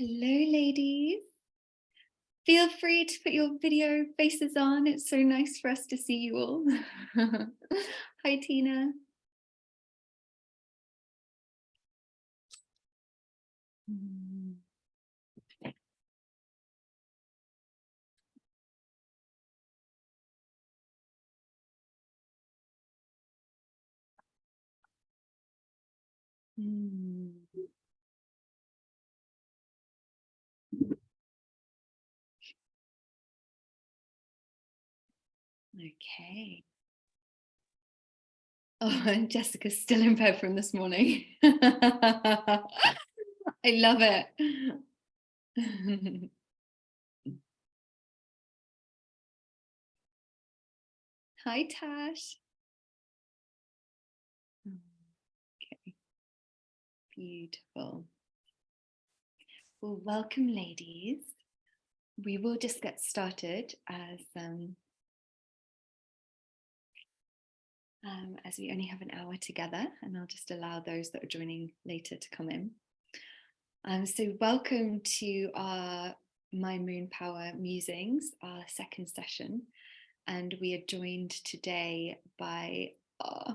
Hello, ladies. Feel free to put your video faces on. It's so nice for us to see you all. Hi, Tina. Okay. Oh, and Jessica's still in bed from this morning. I love it. Hi, Tash. Okay, beautiful. Well, welcome, ladies. We will just get started as we only have an hour together, and I'll just allow those that are joining later to come in. So welcome to our MYMOON Power Musings, our second session, and we are joined today by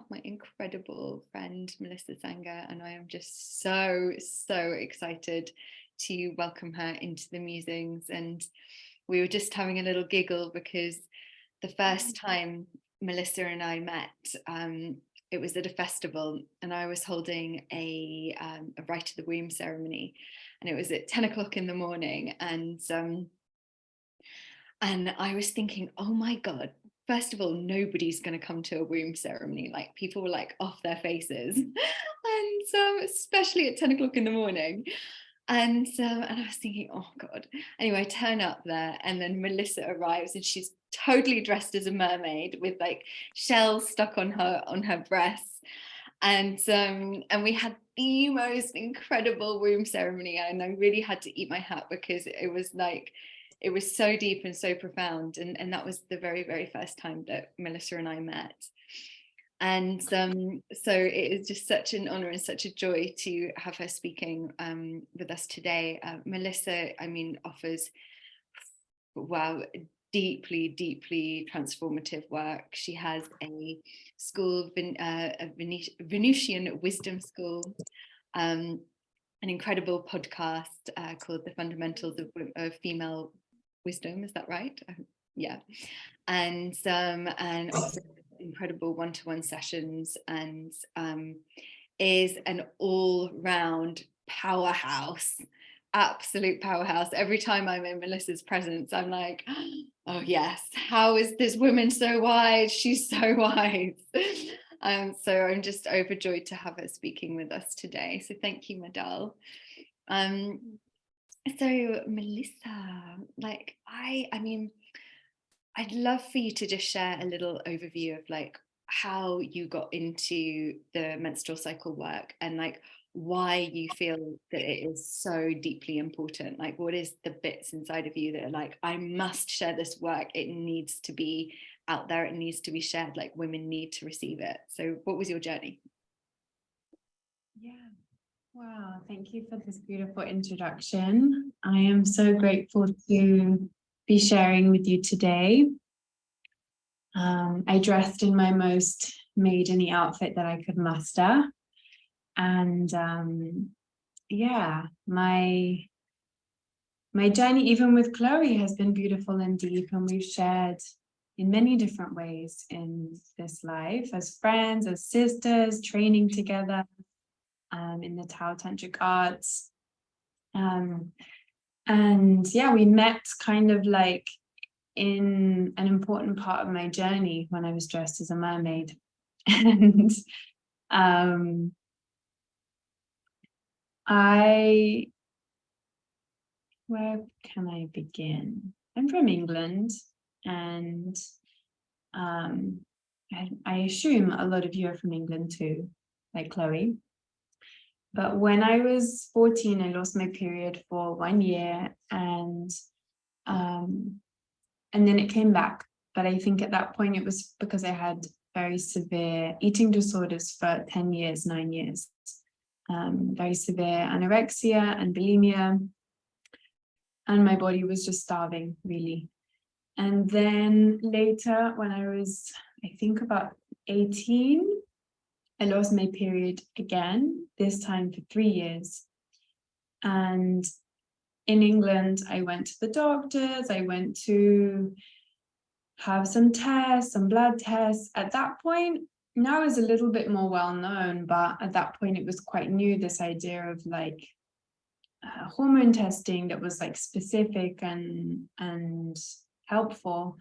my incredible friend Melissa Sanger, and I am just so excited to welcome her into the musings. And we were just having a little giggle because the first time Melissa and I met, it was at a festival, and I was holding a rite of the womb ceremony, and it was at 10 o'clock in the morning, and I was thinking, oh my God, first of all, nobody's going to come to a womb ceremony. Like, people were like off their faces, and especially at 10 o'clock in the morning. And I was thinking, oh God. Anyway, I turn up there, and then Melissa arrives, and she's totally dressed as a mermaid with like shells stuck on her breasts. And we had the most incredible womb ceremony, and I really had to eat my hat because it was so deep and so profound. And that was the very first time that Melissa and I met. And so it is just such an honor and such a joy to have her speaking with us today. Melissa, I mean, offers, wow, deeply transformative work. She has a school, a Venusian wisdom school, an incrediedible podcast called The Fundamentals of Female Wisdom. Is that right? Yeah. And also incredible one-to-one sessions, and is an all-round powerhouse, absolute powerhouse. Every time I'm in Melissa's presence, I'm like, oh yes, how is this woman so wise? She's so wise. So I'm just overjoyed to have her speaking with us today. So thank you, Madal. So Melissa, like I mean, I'd love for you to just share a little overview of like how you got into the menstrual cycle work, and like why you feel that it is so deeply important. Like, what is the bits inside of you that are like, I must share this work, it needs to be out there, it needs to be shared, like women need to receive it. So what was your journey? Yeah. Wow, thank you for this beautiful introduction. I am so grateful to be sharing with you today. I dressed in my most maiden-y outfit that I could muster. And yeah, my journey, even with Chloe, has been beautiful and deep, and we've shared in many different ways in this life, as friends, as sisters, training together in the Tao Tantric arts. And yeah, we met kind of like in an important part of my journey when I was dressed as a mermaid. And where can I begin? I'm from England, and I assume a lot of you are from England too, like Chloe. But when I was 14, I lost my period for 1 year, and then it came back. But I think at that point it was because I had very severe eating disorders for 10 years, 9 years, very severe anorexia and bulimia. and my body was just starving, really. And then later, when I was, I think about 18, I lost my period again, this time for 3 years. And in England, I went to the doctors, I went to have some tests, some blood tests. At that point, now it's a little bit more well known, but at that point it was quite new, this idea of like hormone testing that was like specific and helpful.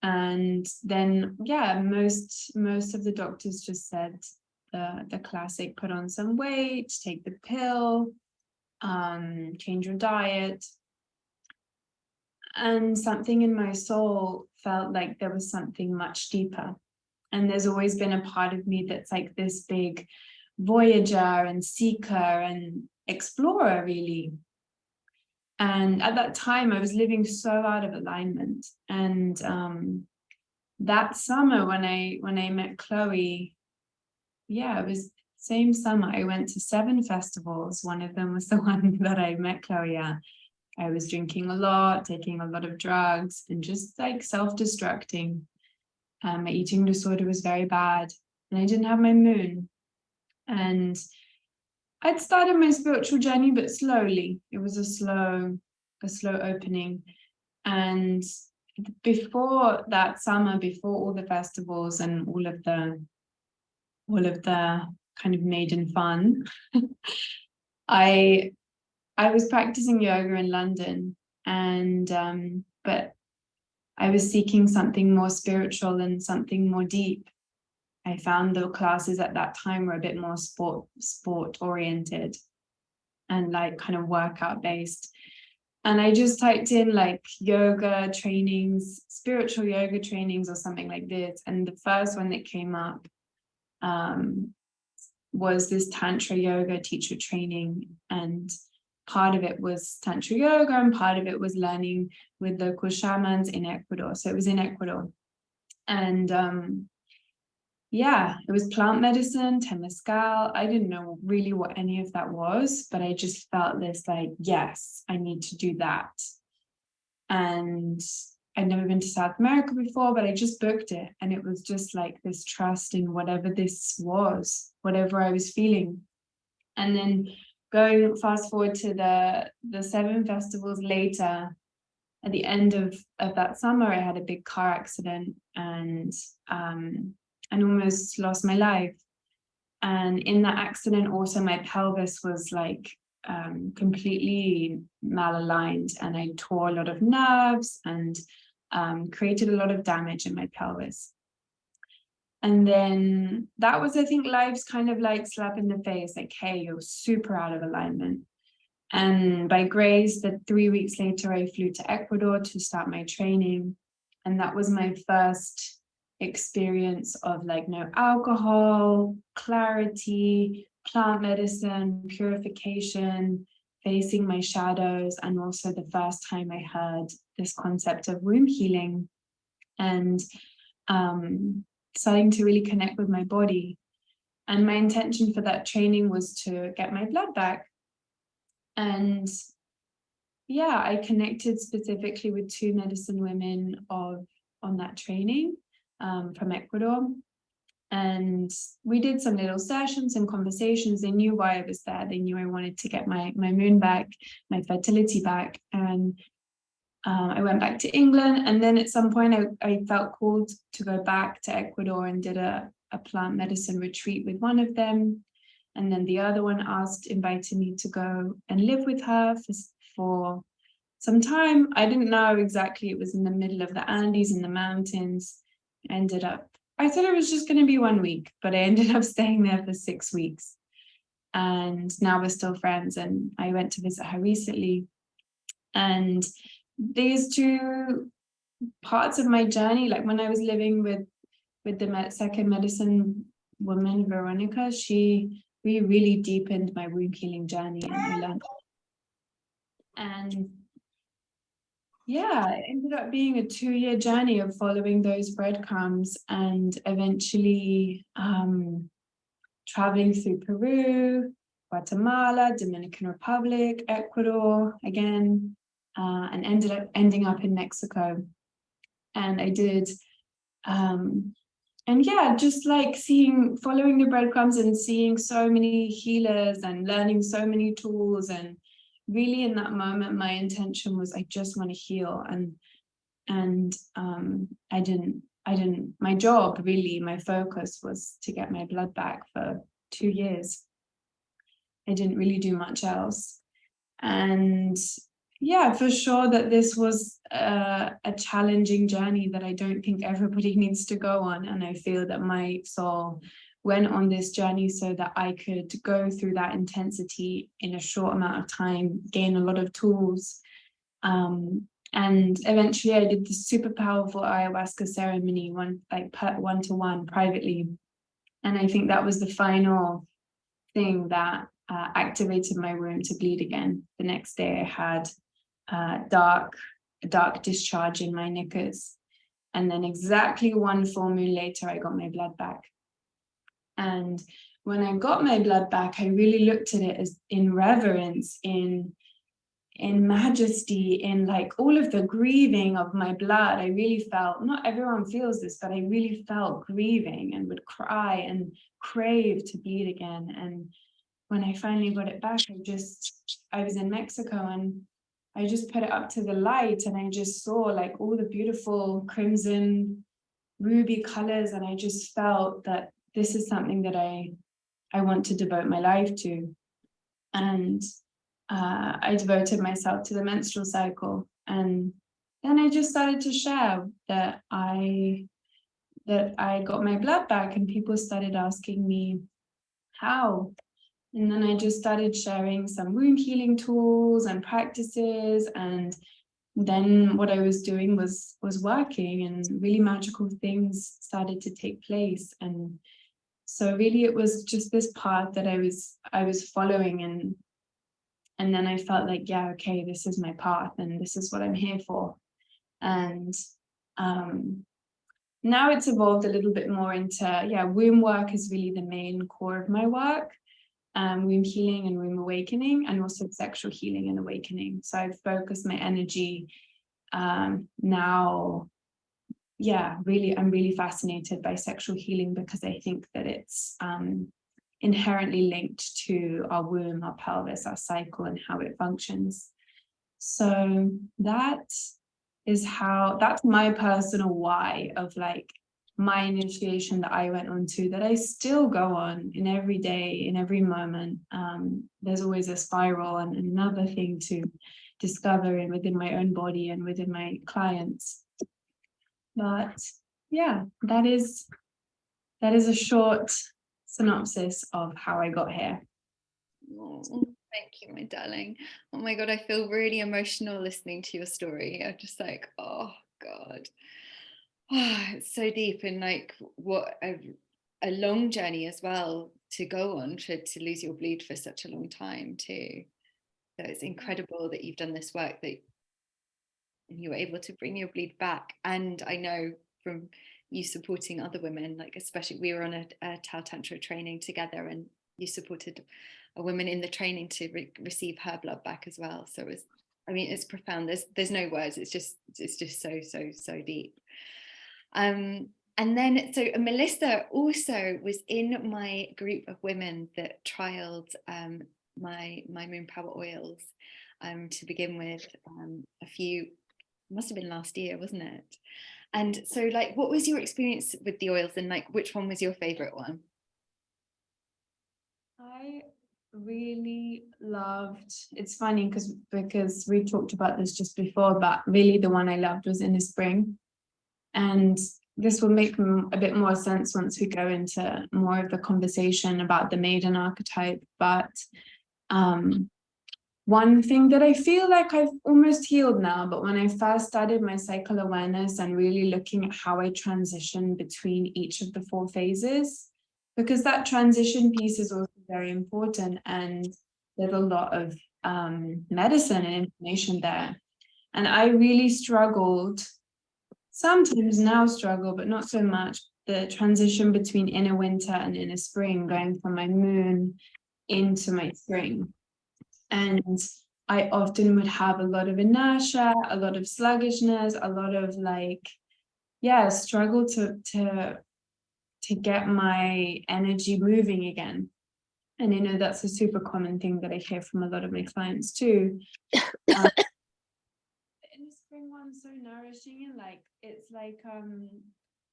And then, yeah, most of the doctors just said the classic: put on some weight, take the pill, change your diet. And something in my soul felt like there was something much deeper. And there's always been a part of me that's like this big voyager and seeker and explorer, really. And at that time, I was living so out of alignment. And that summer, when I met Chloe, yeah, it was same summer. I went to 7 festivals. One of them was the one that I met Chloe at. I was drinking a lot, taking a lot of drugs, and just like self-destructing. My eating disorder was very bad, and I didn't have my moon. And I'd started my spiritual journey, but slowly. It was a slow opening. And before that summer, before all the festivals and all of the kind of maiden fun, I was practicing yoga in London, and but I was seeking something more spiritual and something more deep. I found the classes at that time were a bit more sport oriented and like kind of workout based. And I just typed in like yoga trainings, spiritual yoga trainings or something like this. And the first one that came up was this Tantra yoga teacher training. And part of it was Tantra yoga and part of it was learning with the local shamans in Ecuador. So it was in Ecuador. And yeah, it was plant medicine, temescal. I didn't know really what any of that was, but I just felt this like, yes, I need to do that. And I'd never been to South America before, but I just booked it. And it was just like this trust in whatever this was, whatever I was feeling. And then going fast forward to the 7 festivals later, at the end of that summer, I had a big car accident and almost lost my life. And in that accident, also my pelvis was like completely malaligned, and I tore a lot of nerves and created a lot of damage in my pelvis. And then that was, I think, life's kind of like slap in the face, like, hey, you're super out of alignment. And by grace, that 3 weeks later, I flew to Ecuador to start my training. And that was my first experience of like no alcohol, clarity, plant medicine, purification, facing my shadows, and also the first time I heard this concept of womb healing and starting to really connect with my body. And my intention for that training was to get my blood back. And yeah, I connected specifically with 2 medicine women on that training from Ecuador. And we did some little sessions and conversations. They knew why I was there. They knew I wanted to get my moon back, my fertility back. And I went back to England. And then at some point I felt called to go back to Ecuador and did a plant medicine retreat with one of them. And then the other one invited me to go and live with her for some time. I didn't know exactly. It was in the middle of the Andes in the mountains. I thought it was just going to be 1 week, but I ended up staying there for 6 weeks. And now we're still friends. And I went to visit her recently. And these 2 parts of my journey, like when I was living with the second medicine woman, Veronica, we really deepened my womb healing journey, and I learned. And yeah, it ended up being a 2-year journey of following those breadcrumbs and eventually traveling through Peru, Guatemala, Dominican Republic, Ecuador again, and ending up in Mexico. And I did, and yeah, just like following the breadcrumbs and seeing so many healers and learning so many tools. And really in that moment, my intention was, I just want to heal. And my job, really, my focus was to get my blood back for 2 years. I didn't really do much else. And yeah, for sure that this was a challenging journey that I don't think everybody needs to go on. And I feel that my soul went on this journey so that I could go through that intensity in a short amount of time, gain a lot of tools. And eventually I did this super powerful ayahuasca ceremony, one-to-one privately. And I think that was the final thing that activated my womb to bleed again. The next day I had a dark discharge in my knickers. And then exactly one full moon later, I got my blood back. And when I got my blood back, I really looked at it as in reverence, in majesty, in like all of the grieving of my blood. I really felt, not everyone feels this, but I really felt grieving and would cry and crave to bleed again. And when I finally got it back, I was in Mexico and I just put it up to the light and I just saw like all the beautiful crimson, ruby colors. And I just felt that this is something that I want to devote my life to. And I devoted myself to the menstrual cycle. And then I just started to share that I got my blood back, and people started asking me how. And then I just started sharing some womb healing tools and practices. And then what I was doing was working, and really magical things started to take place. And so really it was just this path that I was following. And then I felt like, yeah, okay, this is my path and this is what I'm here for. And now it's evolved a little bit more into, womb work is really the main core of my work. Womb healing and womb awakening, and also sexual healing and awakening. So I've focused my energy now. I'm really fascinated by sexual healing because I think that it's inherently linked to our womb, our pelvis, our cycle, and how it functions. So that's my personal why of like my initiation that I went on to, that I still go on in every day, in every moment. There's always a spiral and another thing to discover within my own body and within my clients. But yeah, that is a short synopsis of how I got here. Oh, thank you, my darling. Oh my God, I feel really emotional listening to your story. I'm just like, oh God. Oh, it's so deep, and like what a long journey as well to go on, to lose your bleed for such a long time too. So it's incredible that you've done this work, that you were able to bring your bleed back. And I know from you supporting other women, like especially we were on a Tao Tantra training together, and you supported a woman in the training to receive her blood back as well. So it's profound. There's no words. It's just so deep. And then so Melissa also was in my group of women that trialed my MYMOON Power oils to begin with. Must have been last year, wasn't it? And so like, what was your experience with the oils, and like which one was your favorite one? I really loved, it's funny because we talked about this just before, but really the one I loved was Inner Spring. And this will make a bit more sense once we go into more of the conversation about the maiden archetype. But one thing that I feel like I've almost healed now, but when I first started my cycle awareness and really looking at how I transition between each of the 4 phases, because that transition piece is also very important, and there's a lot of medicine and information there. And I really struggled, sometimes now struggle, but not so much, the transition between inner winter and inner spring, going from my moon into my spring. And I often would have a lot of inertia, a lot of sluggishness, a lot of like, yeah, struggle to get my energy moving again. And you know, that's a super common thing that I hear from a lot of my clients too. The inner spring one's so nourishing, and like it's like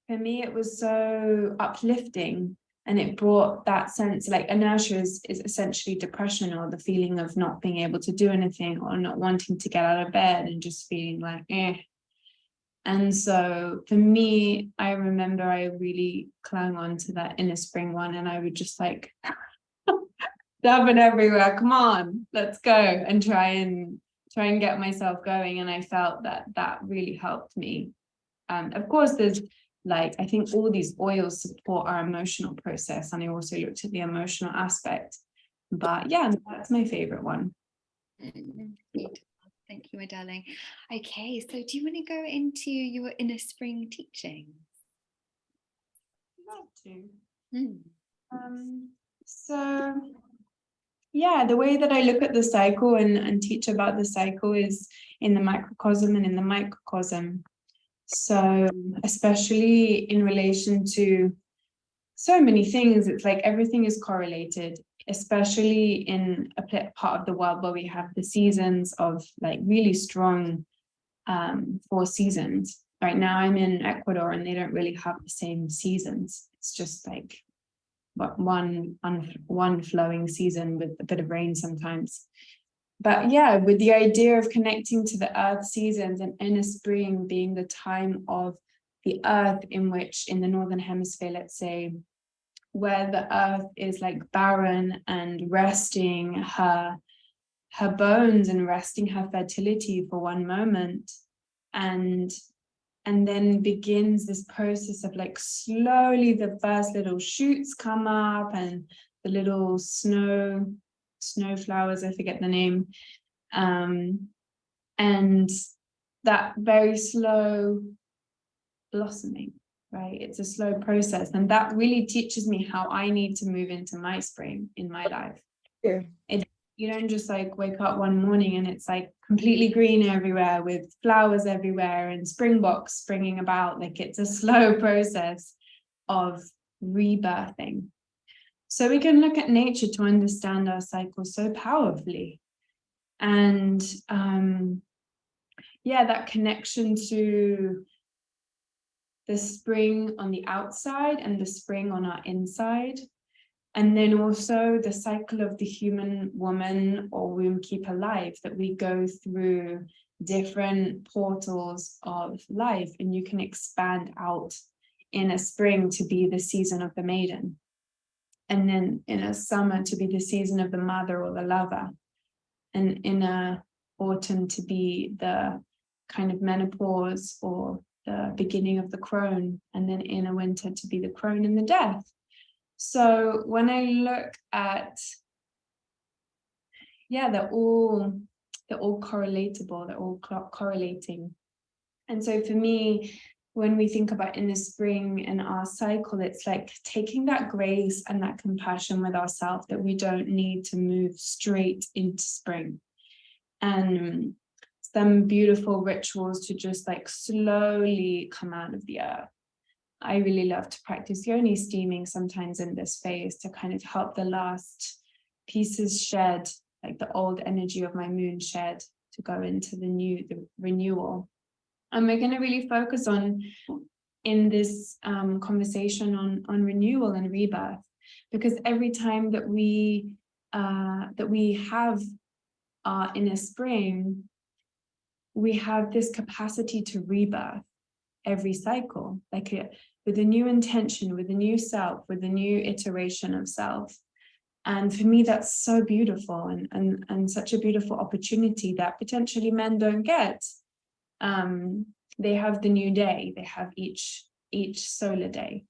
for me it was so uplifting, and it brought that sense, like inertia is essentially depression, or the feeling of not being able to do anything, or not wanting to get out of bed and just feeling like eh. And so for me, I remember I really clung on to that inner spring one, and I would just like dab it everywhere. Come on, let's go, and try and get myself going. And I felt that that really helped me. Of course, there's like, I think all these oils support our emotional process, and I also looked at the emotional aspect. But yeah, that's my favorite one. Thank you, my darling. Okay, so do you want to go into your inner spring teachings? I'd love to. So yeah, the way that I look at the cycle and teach about the cycle is in the microcosm and in the microcosm. So especially in relation to so many things, it's like everything is correlated, especially in a part of the world where we have the seasons of like really strong 4 seasons. Right now I'm in Ecuador and they don't really have the same seasons. It's just like one flowing season with a bit of rain sometimes. But yeah, with the idea of connecting to the earth seasons, and inner spring being the time of the earth in which, in the northern hemisphere, let's say, where the earth is like barren and resting her bones and resting her fertility for one moment, and then begins this process of like slowly the first little shoots come up, and the little snow flowers, I forget the name, and that very slow blossoming, right? It's a slow process, and that really teaches me how I need to move into my spring in my life. Yeah. You don't just like wake up one morning and it's like completely green everywhere with flowers everywhere and springboks springing about. Like, it's a slow process of rebirthing. So we can look at nature to understand our cycle so powerfully. And yeah, that connection to the spring on the outside and the spring on our inside. And then also the cycle of the human woman or womb keeper life, that we go through different portals of life, and you can expand out in a spring to be the season of the maiden, and then in a summer to be the season of the mother or the lover, and in a autumn to be the kind of menopause or the beginning of the crone, and then in a winter to be the crone and the death. So when I look at, yeah, they're all correlatable, they're all correlating. And so for me, when we think about inner spring and our cycle, it's like taking that grace and that compassion with ourselves, that we don't need to move straight into spring. And some beautiful rituals to just like slowly come out of the earth. I really love to practice yoni steaming sometimes in this phase to kind of help the last pieces shed, like the old energy of my moon shed, to go into the renewal. And we're going to really focus on, in this conversation, on renewal and rebirth, because every time that we have our inner spring, we have this capacity to rebirth every cycle, like with a new intention, with a new self, with a new iteration of self. And for me, that's so beautiful, and such a beautiful opportunity that potentially men don't get. They have the new day, they have each solar day,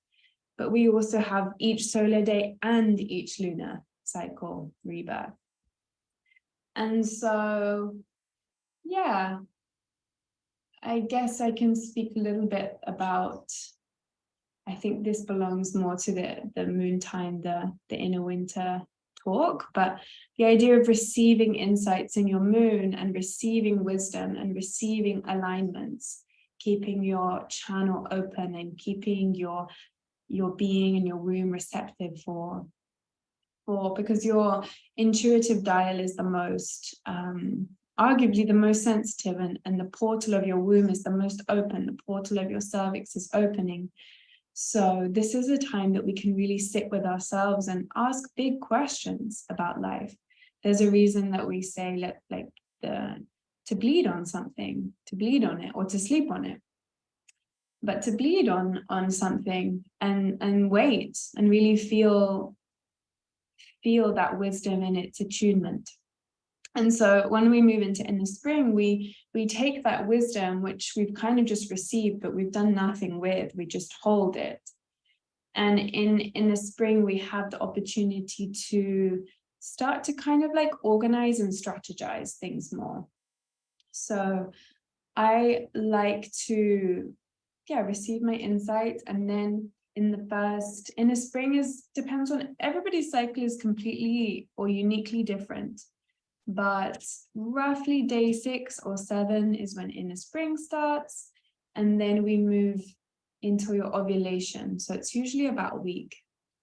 but we also have each solar day and each lunar cycle rebirth. And so, yeah, I guess I can speak a little bit about, I think this belongs more to the moon time, the inner winter talk, but the idea of receiving insights in your moon and receiving wisdom and receiving alignments, keeping your channel open and keeping your being and your womb receptive for because your intuitive dial is the most arguably the most sensitive, and the portal of your womb is the most open. The portal of your cervix is opening. So this is a time that we can really sit with ourselves and ask big questions about life. There's a reason that we say to bleed on something, to bleed on it, or to sleep on it. But to bleed on something and wait and really feel that wisdom in its attunement. And so when we move into inner spring, we take that wisdom, which we've kind of just received, but we've done nothing with, we just hold it. And in the spring, we have the opportunity to start to kind of like organize and strategize things more. So I like to, receive my insights, and then in the spring depends on, everybody's cycle is completely or uniquely different, but roughly day 6 or 7 is when inner spring starts, and then we move into your ovulation. So it's usually about a week.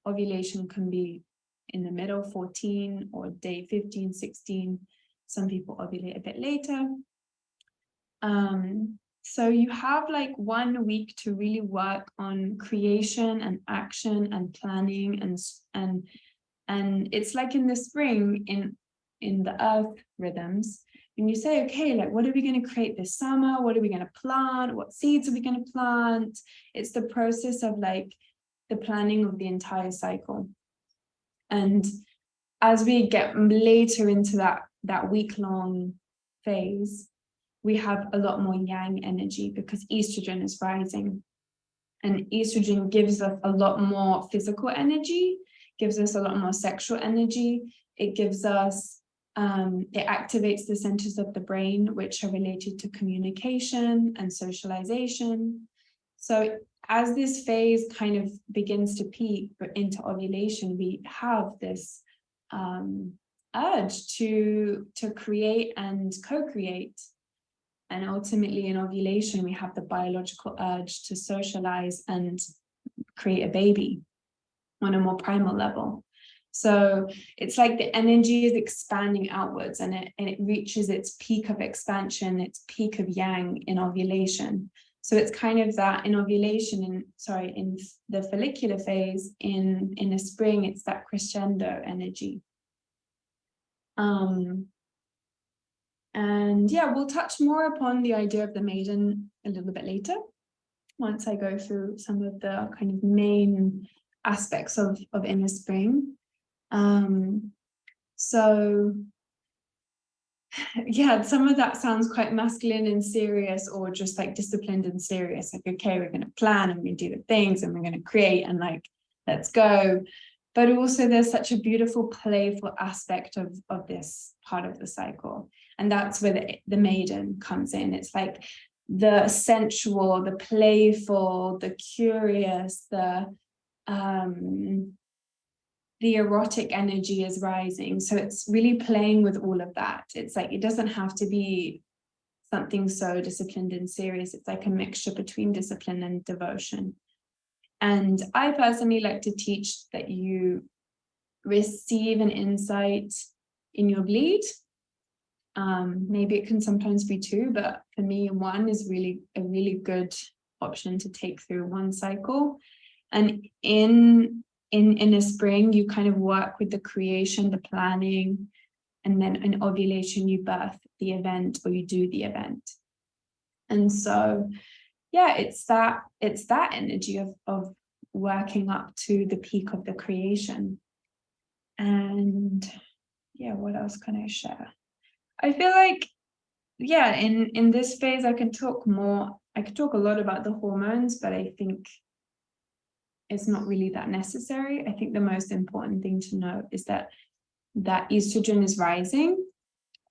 Ovulation can be in the middle, 14, or day 15, 16. Some people ovulate a bit later. So you have like 1 week to really work on creation and action and planning, and it's like in the spring, in the earth rhythms, and you say, okay, like, what are we going to create this summer? What are we going to plant? What seeds are we going to plant? It's the process of like the planning of the entire cycle. And as we get later into that week-long phase, we have a lot more yang energy because estrogen is rising, and estrogen gives us a lot more physical energy, gives us a lot more sexual energy. It gives us, it activates the centers of the brain, which are related to communication and socialization. So as this phase kind of begins to peak into ovulation, we have this urge to create and co-create. And ultimately in ovulation, we have the biological urge to socialize and create a baby on a more primal level. So it's like the energy is expanding outwards, and it reaches its peak of expansion, its peak of yang in ovulation. So it's kind of that in ovulation, in the follicular phase, in the spring, it's that crescendo energy. And yeah, we'll touch more upon the idea of the maiden a little bit later, once I go through some of the kind of main aspects of inner spring. So yeah, some of that sounds quite masculine and serious, or just like disciplined and serious, like, okay, we're going to plan and we're going to do the things and we're going to create and like, let's go. But also there's such a beautiful playful aspect of this part of the cycle. And that's where the maiden comes in. It's like the sensual, the playful, the curious, the erotic energy is rising. So it's really playing with all of that. It's like, it doesn't have to be something so disciplined and serious. It's like a mixture between discipline and devotion. And I personally like to teach that you receive an insight in your bleed. Maybe it can sometimes be 2, but for me, 1 is really a really good option to take through one cycle. And in a spring, you kind of work with the creation, the planning, and then in ovulation, you birth the event, or you do the event. And so, yeah, it's that energy of working up to the peak of the creation. And yeah, what else can I share? I feel like, yeah, in this phase, I could talk a lot about the hormones, but I think it's not really that necessary. I think the most important thing to know is that estrogen is rising.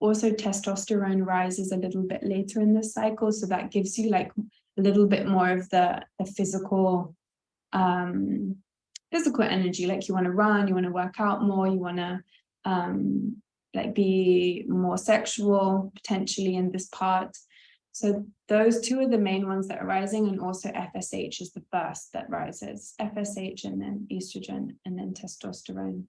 Also, testosterone rises a little bit later in the cycle. So that gives you like a little bit more of the physical physical energy, like you want to run, you want to work out more, you want to like be more sexual potentially in this part. So those two are the main ones that are rising, and also FSH is the first that rises. FSH and then estrogen and then testosterone.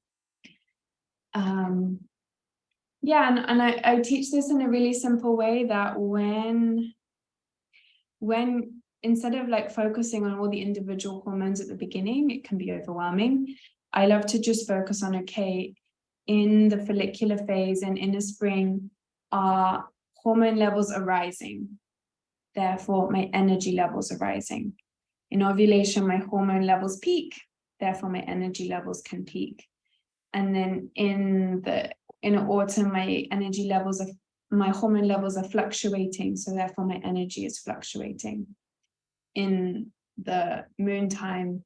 Yeah, and I teach this in a really simple way, that when instead of like focusing on all the individual hormones at the beginning, it can be overwhelming. I love to just focus on, okay, in the follicular phase and in the spring, our hormone levels are rising. Therefore, my energy levels are rising. In ovulation, my hormone levels peak. Therefore, my energy levels can peak. And then in autumn, my hormone levels are fluctuating. So therefore, my energy is fluctuating. In the moon time,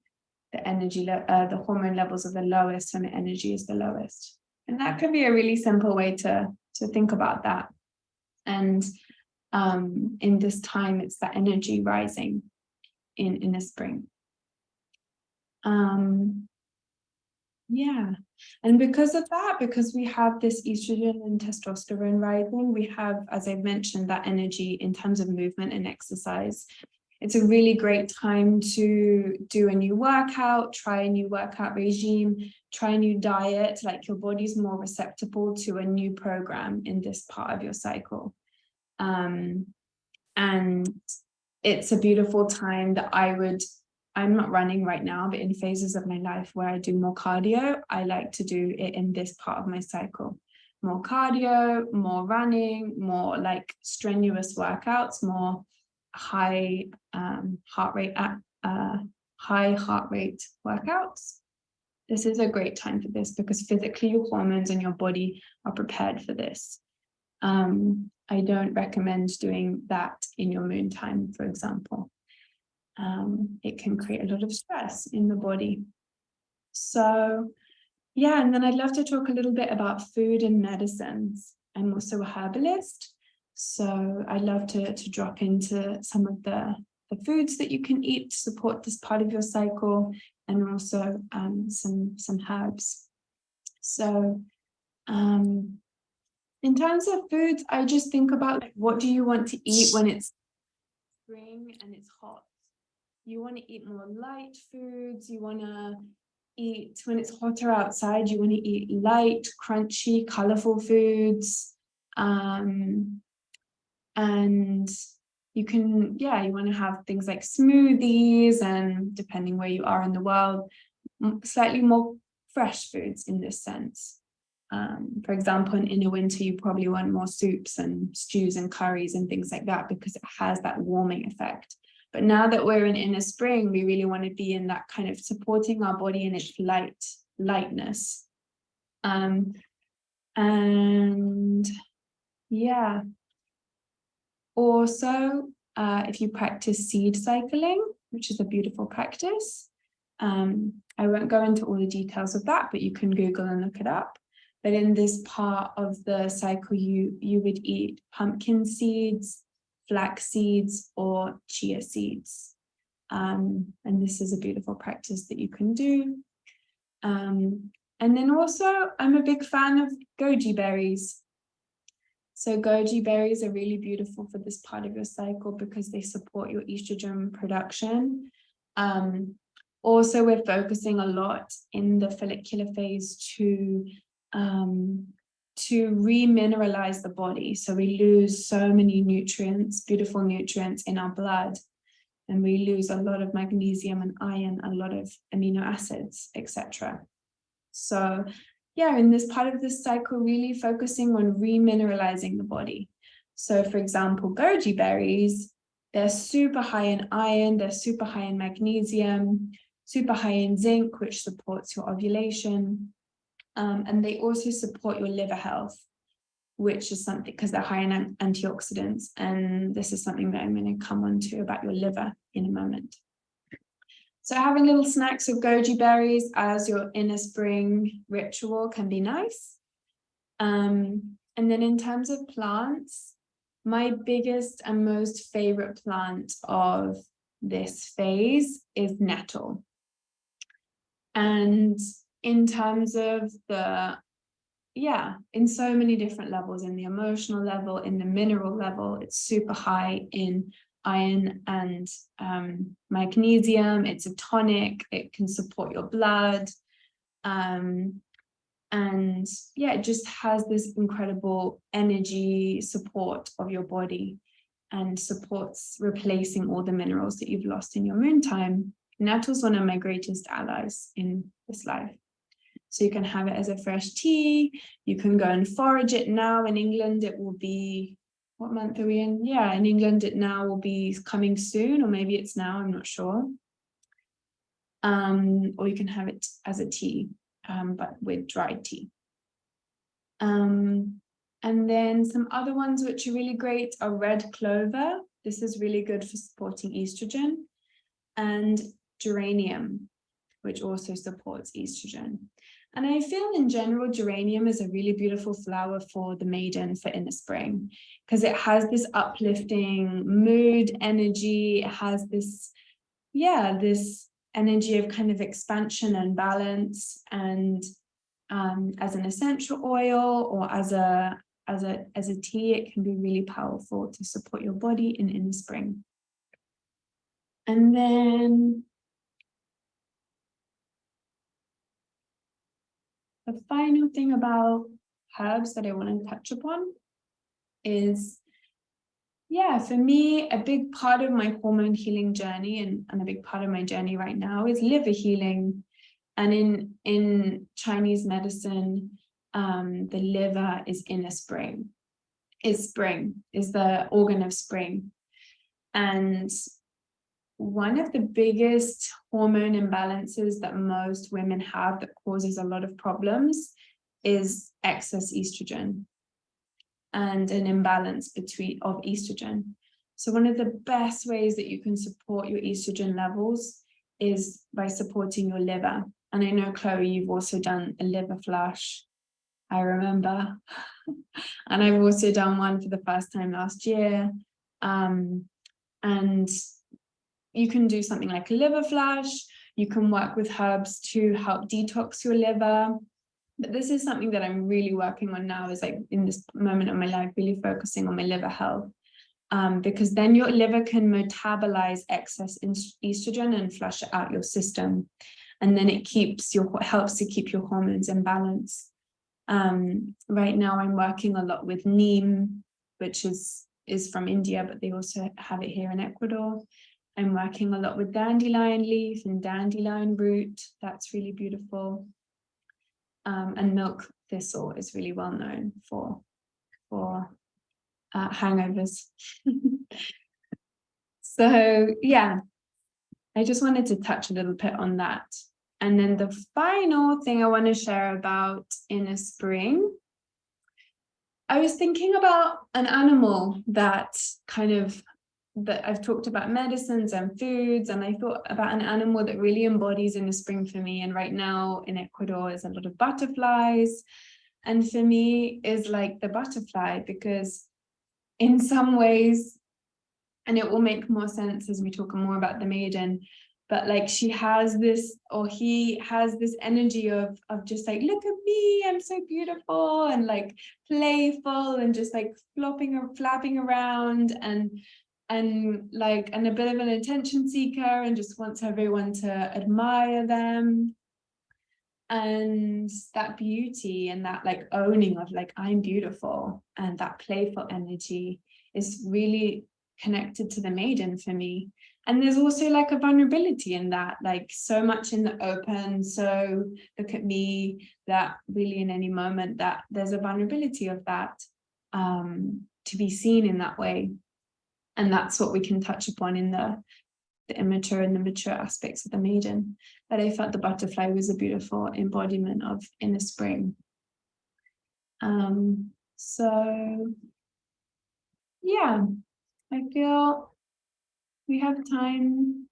the hormone levels are the lowest, and the energy is the lowest. And that can be a really simple way to think about that. And in this time, it's that energy rising in the spring. Yeah, and because of that, because we have this estrogen and testosterone rising, we have, as I mentioned, that energy in terms of movement and exercise. It's a really great time to do a new workout, try a new workout regime, try a new diet, like your body's more receptive to a new program in this part of your cycle. And it's a beautiful time that I'm not running right now, but in phases of my life where I do more cardio, I like to do it in this part of my cycle. More cardio, more running, more like strenuous workouts, more high heart rate workouts. This is a great time for this, because physically your hormones and your body are prepared for this. I don't recommend doing that in your moon time, for example. It can create a lot of stress in the body. So yeah, and then I'd love to talk a little bit about food and medicines. I'm also a herbalist, so I'd love to drop into some of the foods that you can eat to support this part of your cycle, and also some herbs. So in terms of foods, I just think about, like, what do you want to eat when it's spring and it's hot? You want to eat more light foods. You want to eat, when it's hotter outside, you want to eat light, crunchy, colorful foods. And you can, you want to have things like smoothies, and depending where you are in the world, slightly more fresh foods in this sense. For example, in the winter, you probably want more soups and stews and curries and things like that, because it has that warming effect. But now that we're in inner spring, we really want to be in that kind of supporting our body in its lightness. And yeah. Also, if you practice seed cycling, which is a beautiful practice, I won't go into all the details of that, but you can Google and look it up. But in this part of the cycle, you would eat pumpkin seeds, flax seeds, or chia seeds. And this is a beautiful practice that you can do. And then also, I'm a big fan of goji berries. So goji berries are really beautiful for this part of your cycle, because they support your estrogen production. Also, we're focusing a lot in the follicular phase to remineralize the body. So we lose so many nutrients, beautiful nutrients in our blood, and we lose a lot of magnesium and iron, a lot of amino acids, etc. So yeah, in this part of this cycle, really focusing on remineralizing the body. So for example, goji berries, they're super high in iron, they're super high in magnesium, super high in zinc, which supports your ovulation. And they also support your liver health, which is something, because they're high in antioxidants. And this is something that I'm going to come on to about your liver in a moment. So having little snacks of goji berries as your inner spring ritual can be nice. And then in terms of plants, my biggest and most favorite plant of this phase is nettle. And in terms of the, in so many different levels, in the emotional level, in the mineral level, it's super high in iron and magnesium. It's a tonic, it can support your blood. And yeah, it just has this incredible energy support of your body and supports replacing all the minerals that you've lost in your moon time. Nettle's one of my greatest allies in this life. So you can have it as a fresh tea. You can go and forage it now. In England, it will be, what month are we in? Yeah, in England, it now will be coming soon, or maybe it's now, I'm not sure. Or you can have it as a tea, but with dried tea. And then some other ones which are really great are red clover. This is really good for supporting estrogen, and geranium, which also supports estrogen. And I feel in general, geranium is a really beautiful flower for the maiden for inner spring, because it has this uplifting mood energy. It has this, this energy of kind of expansion and balance. And as an essential oil or as a tea, it can be really powerful to support your body in inner spring. And then the final thing about herbs that I want to touch upon is, for me, a big part of my hormone healing journey and a big part of my journey right now is liver healing. And in Chinese medicine, the liver is inner spring. Is the organ of spring. And one of the biggest hormone imbalances that most women have that causes a lot of problems is excess estrogen and an imbalance of estrogen. So one of the best ways that you can support your estrogen levels is by supporting your liver. And I know, Chloe, you've also done a liver flush, I remember. And I've also done one for the first time last year. And you can do something like a liver flush. You can work with herbs to help detox your liver. But this is something that I'm really working on now, is like in this moment of my life, really focusing on my liver health. Because then your liver can metabolize excess estrogen and flush it out your system. And then it helps to keep your hormones in balance. Right now I'm working a lot with neem, which is from India, but they also have it here in Ecuador. I'm working a lot with dandelion leaf and dandelion root. That's really beautiful. And milk thistle is really well known for hangovers. So yeah, I just wanted to touch a little bit on that. And then the final thing I want to share about inner spring, I was thinking about an animal that I've talked about medicines and foods, and I thought about an animal that really embodies inner spring for me. And right now in Ecuador is a lot of butterflies. And for me is like the butterfly, because in some ways, and it will make more sense as we talk more about the maiden, but like she has this, or he has this energy of just like, look at me, I'm so beautiful, and like playful and just like flapping around and a bit of an attention seeker and just wants everyone to admire them. And that beauty and that like owning of like, I'm beautiful, and that playful energy is really connected to the maiden for me. And there's also like a vulnerability in that, like so much in the open, so look at me, that really in any moment that there's a vulnerability of that, to be seen in that way. And that's what we can touch upon in the immature and the mature aspects of the maiden. But I felt the butterfly was a beautiful embodiment of inner spring. So yeah, I feel we have time.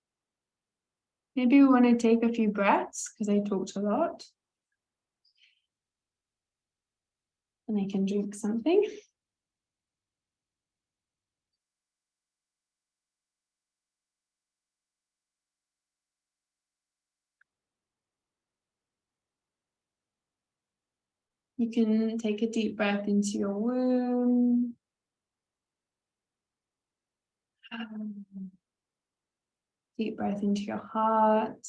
Maybe we want to take a few breaths because I talked a lot. And I can drink something. You can take a deep breath into your womb. Deep breath into your heart.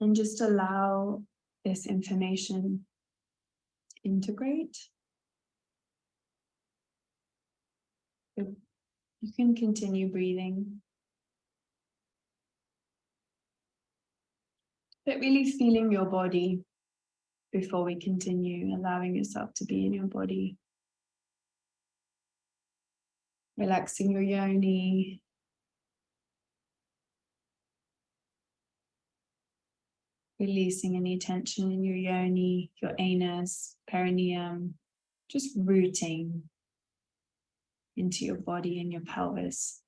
And just allow this information to integrate. You can continue breathing, but really feeling your body before we continue, allowing yourself to be in your body. Relaxing your yoni. Releasing any tension in your yoni, your anus, perineum, just rooting into your body and your pelvis.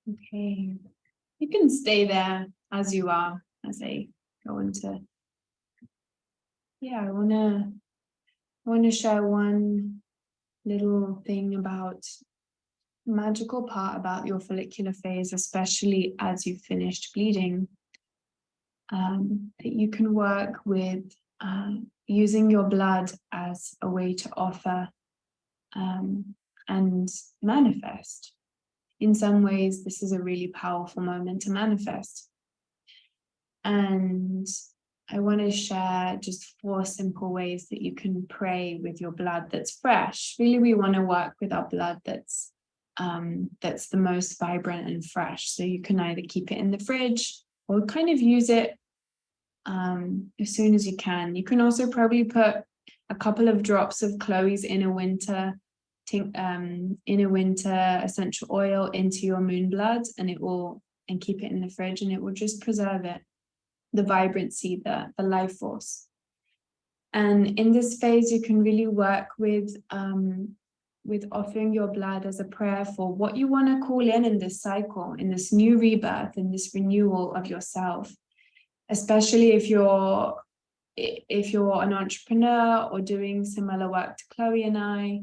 Okay, you can stay there as you are as I go into. Yeah, I wanna share one little thing about the magical part about your follicular phase, especially as you've finished bleeding, that you can work with using your blood as a way to offer and manifest. In some ways, this is a really powerful moment to manifest. And I want to share just 4 simple ways that you can pray with your blood that's fresh. Really, we want to work with our blood that's the most vibrant and fresh. So you can either keep it in the fridge or kind of use it as soon as you can. You can also probably put a couple of drops of Chloe's Inner Winter essential oil into your moon blood, and keep it in the fridge, and it will just preserve it, the vibrancy, the life force. And in this phase, you can really work with offering your blood as a prayer for what you want to call in this cycle, in this new rebirth, in this renewal of yourself. Especially if you're an entrepreneur or doing similar work to Chloe and I,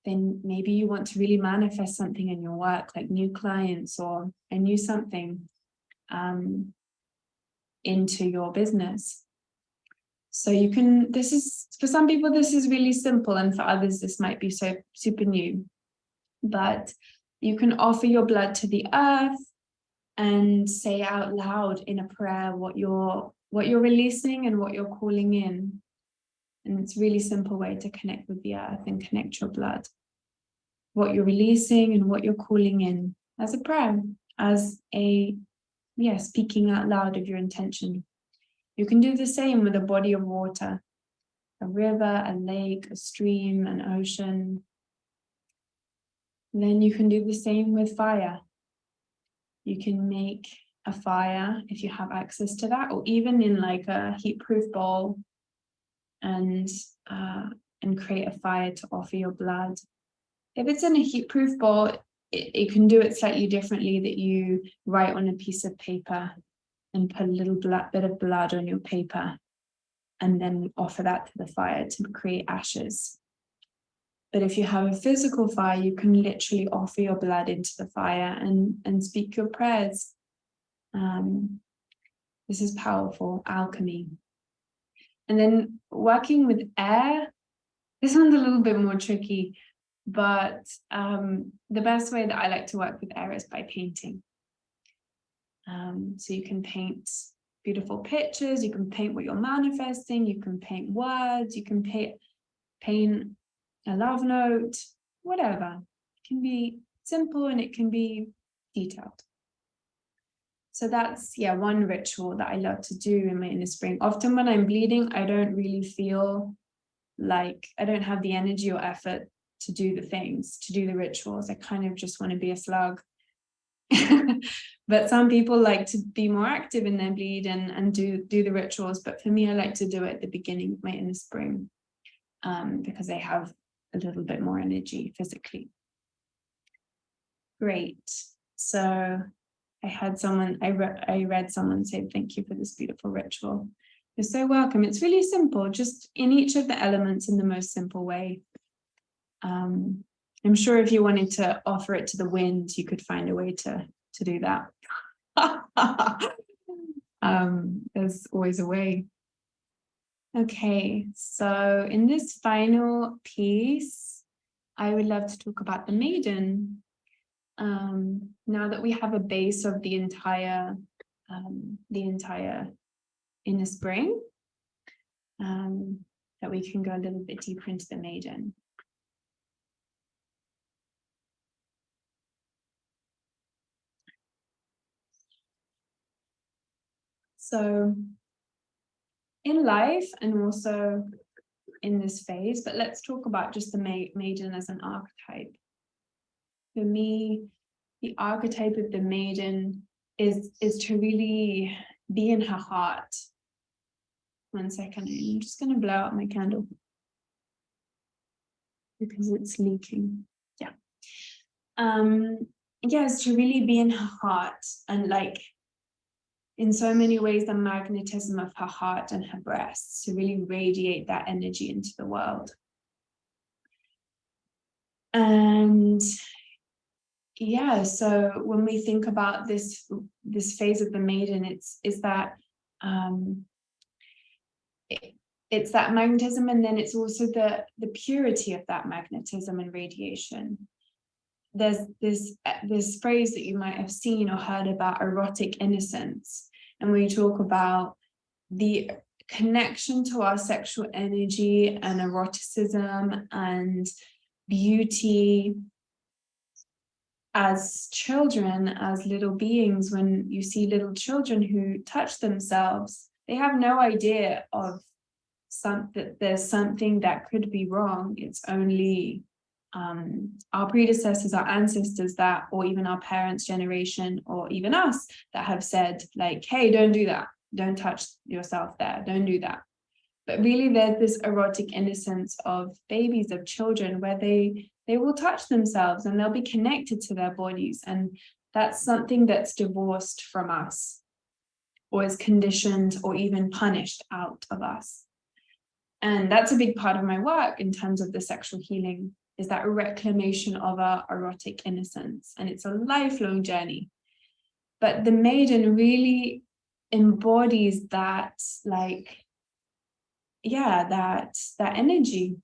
then maybe you want to really manifest something in your work, like new clients or a new something into your business. So you can, for some people, this is really simple, and for others, this might be so super new. But you can offer your blood to the earth and say out loud in a prayer what you're releasing and what you're calling in. And it's a really simple way to connect with the earth and connect your blood. What you're releasing and what you're calling in as a prayer, speaking out loud of your intention. You can do the same with a body of water, a river, a lake, a stream, an ocean. And then you can do the same with fire. You can make a fire if you have access to that, or even in like a heat-proof bowl, and create a fire to offer your blood. If it's in a heat-proof bowl, you can do it slightly differently, that you write on a piece of paper and put a little bit of blood on your paper, and then offer that to the fire to create ashes. But if you have a physical fire, you can literally offer your blood into the fire and speak your prayers. This is powerful alchemy. And then working with air, this one's a little bit more tricky, but the best way that I like to work with air is by painting. So you can paint beautiful pictures, you can paint what you're manifesting, you can paint words, you can paint a love note, whatever. It can be simple and it can be detailed. So that's, one ritual that I love to do in my inner spring. Often when I'm bleeding, I don't really feel like I don't have the energy or effort to do the things, to do the rituals. I kind of just want to be a slug. But some people like to be more active in their bleed and do the rituals. But for me, I like to do it at the beginning of my inner spring, because I have a little bit more energy physically. Great. So I read someone say, thank you for this beautiful ritual. You're so welcome. It's really simple, just in each of the elements in the most simple way. I'm sure if you wanted to offer it to the wind, you could find a way to do that. There's always a way. Okay, so in this final piece, I would love to talk about the maiden. Now that we have a base of the entire inner spring, that we can go a little bit deeper into the maiden. So in life and also in this phase, but let's talk about just the maiden as an archetype. For me, the archetype of the maiden is to really be in her heart. 1 second, I'm just going to blow out my candle because it's leaking. Yeah. Yes, to really be in her heart, and like in so many ways the magnetism of her heart and her breasts, to really radiate that energy into the world. And yeah, so when we think about this phase of the maiden, it's that it's that magnetism, and then it's also the purity of that magnetism and radiation. There's this phrase that you might have seen or heard about, erotic innocence, and we talk about the connection to our sexual energy and eroticism and beauty as children, as little beings. When you see little children who touch themselves, they have no idea of that there's something that could be wrong. It's only our predecessors, our ancestors, that, or even our parents' generation, or even us, that have said like, hey, don't do that, don't touch yourself there, don't do that. But really there's this erotic innocence of babies, of children, where they will touch themselves and they'll be connected to their bodies, and that's something that's divorced from us, or is conditioned or even punished out of us. And that's a big part of my work in terms of the sexual healing, is that reclamation of our erotic innocence. And it's a lifelong journey. But the maiden really embodies that, like, yeah, that energy.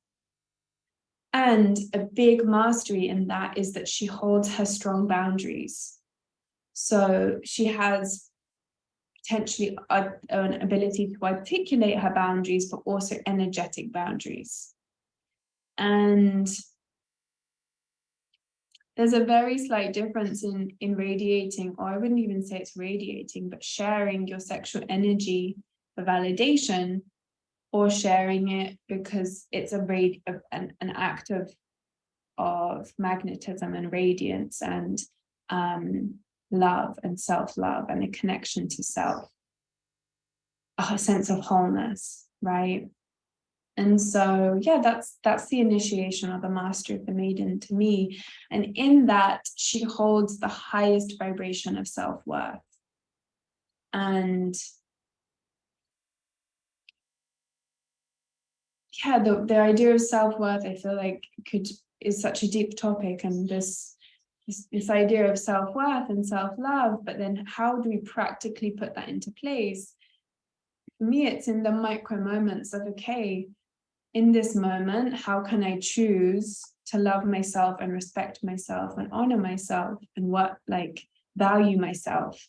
And a big mastery in that is that she holds her strong boundaries. So she has potentially an ability to articulate her boundaries, but also energetic boundaries. And there's a very slight difference in radiating, or I wouldn't even say it's radiating, but sharing your sexual energy for validation, or sharing it because it's an act of magnetism and radiance and love and self-love and a connection to self, a sense of wholeness, right? And so, yeah, that's the initiation or the mastery of the maiden to me. And in that, she holds the highest vibration of self-worth. And yeah, the idea of self-worth, I feel like is such a deep topic, and this idea of self-worth and self-love, but then how do we practically put that into place? For me, it's in the micro moments of, okay, in this moment, how can I choose to love myself and respect myself and honor myself and value myself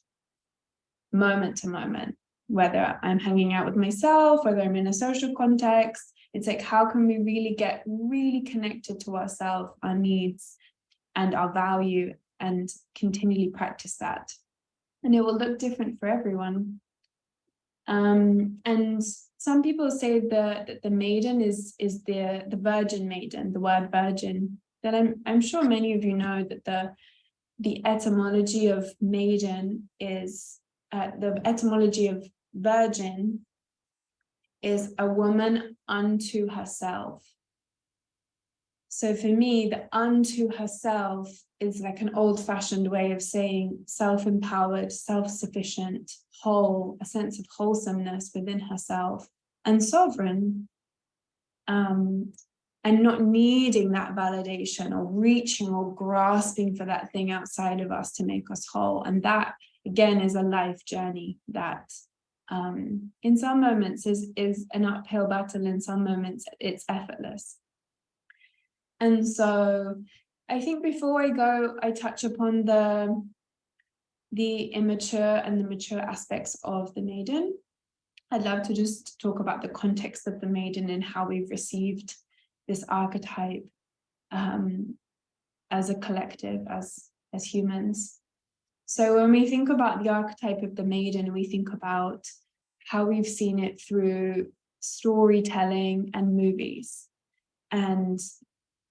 moment to moment, whether I'm hanging out with myself, whether I'm in a social context. It's like, how can we really get really connected to ourselves, our needs, and our value, and continually practice that? And it will look different for everyone. And some people say that the maiden is the virgin maiden, the word virgin. That I'm sure many of you know that the etymology of maiden is the etymology of virgin is a woman unto herself. So for me, the unto herself is like an old-fashioned way of saying self-empowered, self-sufficient, whole, a sense of wholesomeness within herself, and sovereign. and not needing that validation or reaching or grasping for that thing outside of us to make us whole. And that, again, is a life journey that in some moments is an uphill battle, in some moments it's effortless. And so I think before I go, I touch upon the immature and the mature aspects of the maiden. I'd love to just talk about the context of the maiden and how we've received this archetype as a collective, as humans. So when we think about the archetype of the maiden, we think about how we've seen it through storytelling and movies. And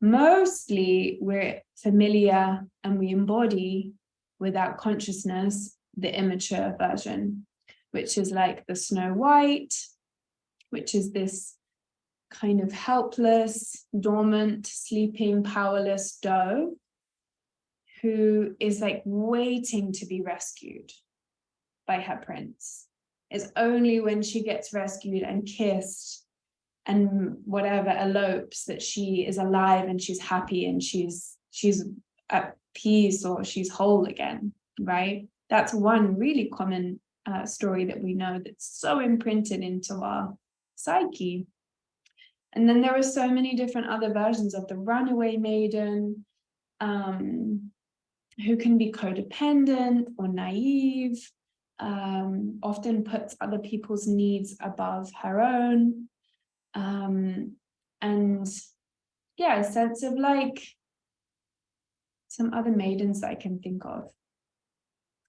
mostly we're familiar and we embody without consciousness the immature version, which is like the Snow White, which is this kind of helpless, dormant, sleeping, powerless doe who is like waiting to be rescued by her prince. It's only when she gets rescued and kissed and whatever elopes that she is alive and she's happy and she's at peace or she's whole again, right? That's one really common story that we know that's so imprinted into our psyche. And then there are so many different other versions of the runaway maiden, who can be codependent or naive, often puts other people's needs above her own. And yeah, a sense of like some other maidens that I can think of.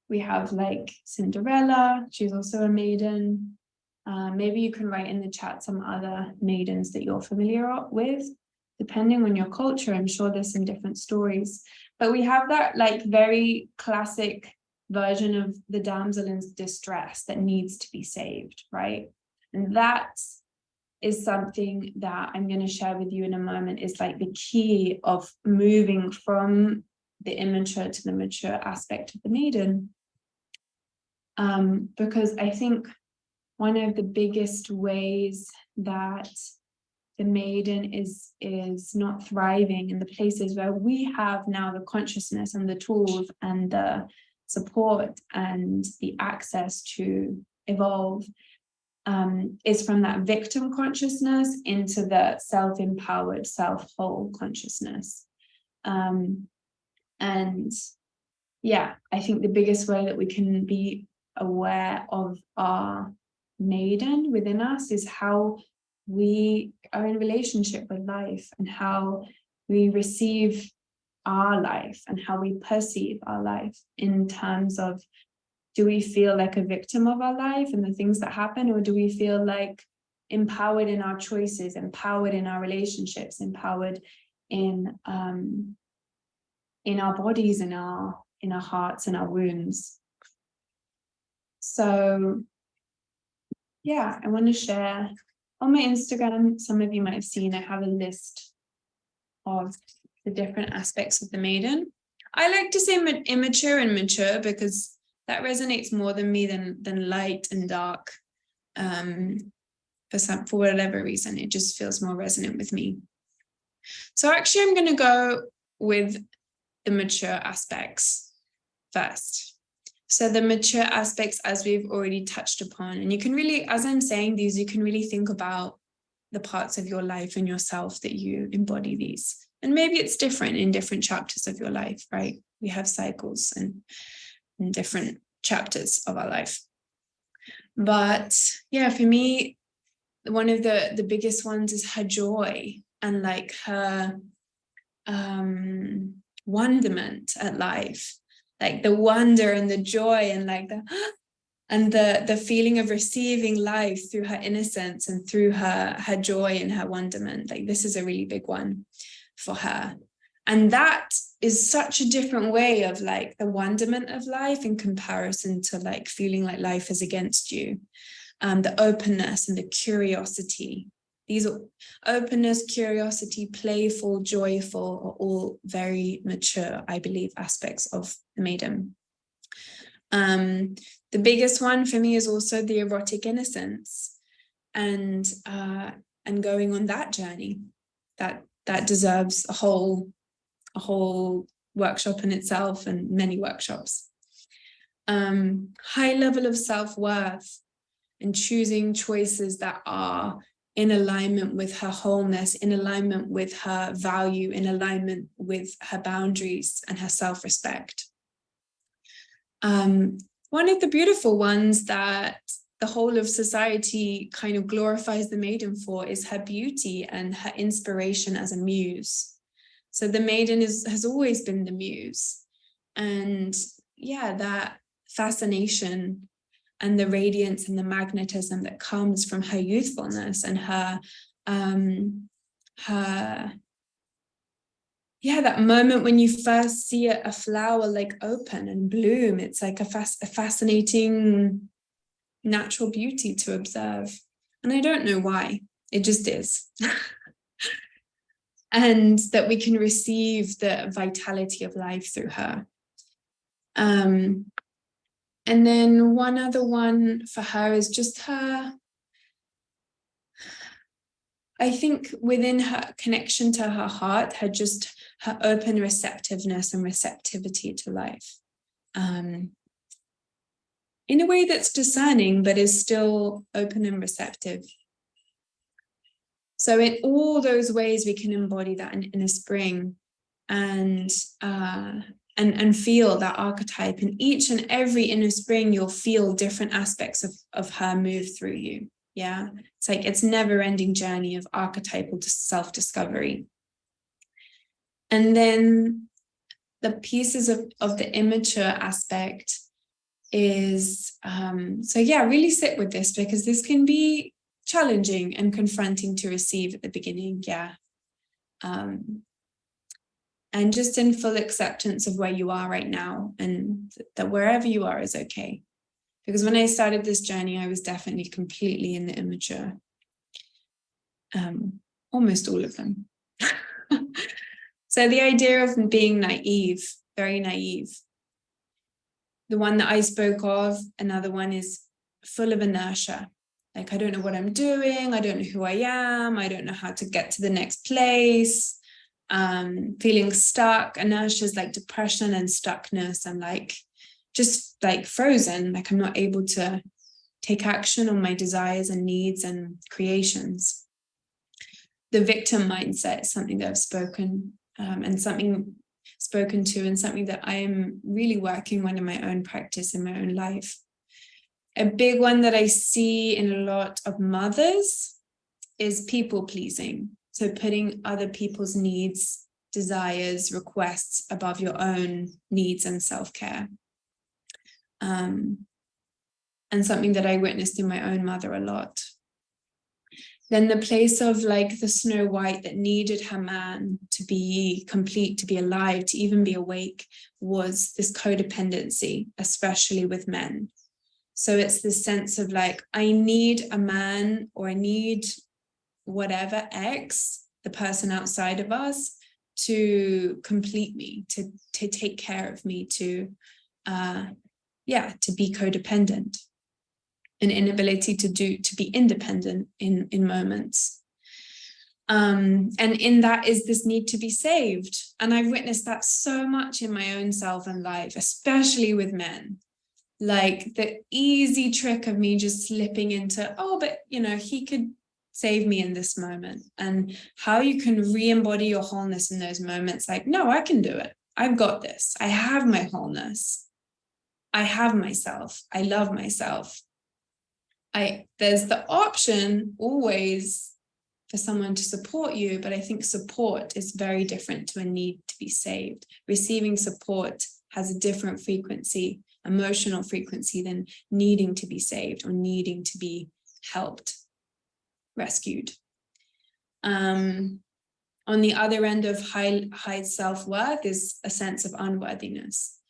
We have like Cinderella, she's also a maiden. Maybe you can write in the chat some other maidens that you're familiar with, depending on your culture. I'm sure there's some different stories, but we have that like very classic version of the damsel in distress that needs to be saved, right? And that is something that I'm going to share with you in a moment, is like the key of moving from the immature to the mature aspect of the maiden. Because I think one of the biggest ways that the maiden is not thriving in the places where we have now the consciousness and the tools and the support and the access to evolve, is from that victim consciousness into the self-empowered, self-whole consciousness. And yeah, I think the biggest way that we can be aware of our maiden within us is how we are in relationship with life and how we receive our life and how we perceive our life, in terms of, do we feel like a victim of our life and the things that happen, or do we feel like empowered in our choices, empowered in our relationships, empowered in our bodies, in our hearts and our wounds? So yeah, I want to share on my Instagram, some of you might have seen, I have a list of the different aspects of the maiden. I like to say immature and mature because that resonates more than me than light and dark. For whatever reason, it just feels more resonant with me. So actually, I'm going to go with the mature aspects first. So the mature aspects, as we've already touched upon, and you can really, as I'm saying these, you can really think about the parts of your life and yourself that you embody these. And maybe it's different in different chapters of your life, right? We have cycles and different chapters of our life. But yeah, for me, one of the biggest ones is her joy and like her wonderment at life, like the wonder and the joy and like the feeling of receiving life through her innocence and through her joy and her wonderment. Like this is a really big one for her. And that is such a different way of like the wonderment of life in comparison to like feeling like life is against you. The openness and the curiosity. These are openness, curiosity, playful, joyful, are all very mature, I believe, aspects of the maiden. The biggest one for me is also the erotic innocence and going on that journey, that that deserves a whole workshop in itself and many workshops. High level of self-worth and choosing choices that are in alignment with her wholeness, in alignment with her value, in alignment with her boundaries and her self-respect. One of the beautiful ones that the whole of society kind of glorifies the maiden for is her beauty and her inspiration as a muse. So the maiden has always been the muse. And yeah, that fascination and the radiance and the magnetism that comes from her youthfulness and her that moment when you first see a flower like open and bloom, it's like a fascinating natural beauty to observe. And I don't know why, it just is. And that we can receive the vitality of life through her. And then one other one for her is just her, I think within her connection to her heart, her open receptiveness and receptivity to life. In a way that's discerning, but is still open and receptive. So in all those ways, we can embody that in a spring and feel that archetype. In each and every inner spring, you'll feel different aspects of her move through you. Yeah, it's like it's never-ending journey of archetypal self-discovery. And then the pieces of the immature aspect is, so yeah, really sit with this, because this can be challenging and confronting to receive at the beginning. Yeah. And just in full acceptance of where you are right now, and that wherever you are is okay. Because when I started this journey, I was definitely completely in the immature. Almost all of them. So the idea of being naive, very naive. The one that I spoke of, another one is full of inertia. Like, I don't know what I'm doing. I don't know who I am. I don't know how to get to the next place. Feeling stuck. Inertia is like depression and stuckness and like just like frozen. Like I'm not able to take action on my desires and needs and creations. The victim mindset is something that I've spoken and something that I am really working on in my own practice, in my own life. A big one that I see in a lot of mothers is people pleasing. So putting other people's needs, desires, requests above your own needs and self-care. And something that I witnessed in my own mother a lot. Then the place of like the Snow White that needed her man to be complete, to be alive, to even be awake, was this codependency, especially with men. So it's this sense of like, I need a man, or I need whatever X, the person outside of us, to complete me, to take care of me, to be codependent. An inability to be independent in moments. And in that is this need to be saved. And I've witnessed that so much in my own self and life, especially with men. Like the easy trick of me just slipping into, oh, but he could save me in this moment. And how you can re-embody your wholeness in those moments. Like, no, I can do it. I've got this. I have my wholeness. I have myself. I love myself. There's the option always for someone to support you, but I think support is very different to a need to be saved. Receiving support has a different frequency, emotional frequency, than needing to be saved or needing to be helped, rescued. On the other end of high self-worth is a sense of unworthiness.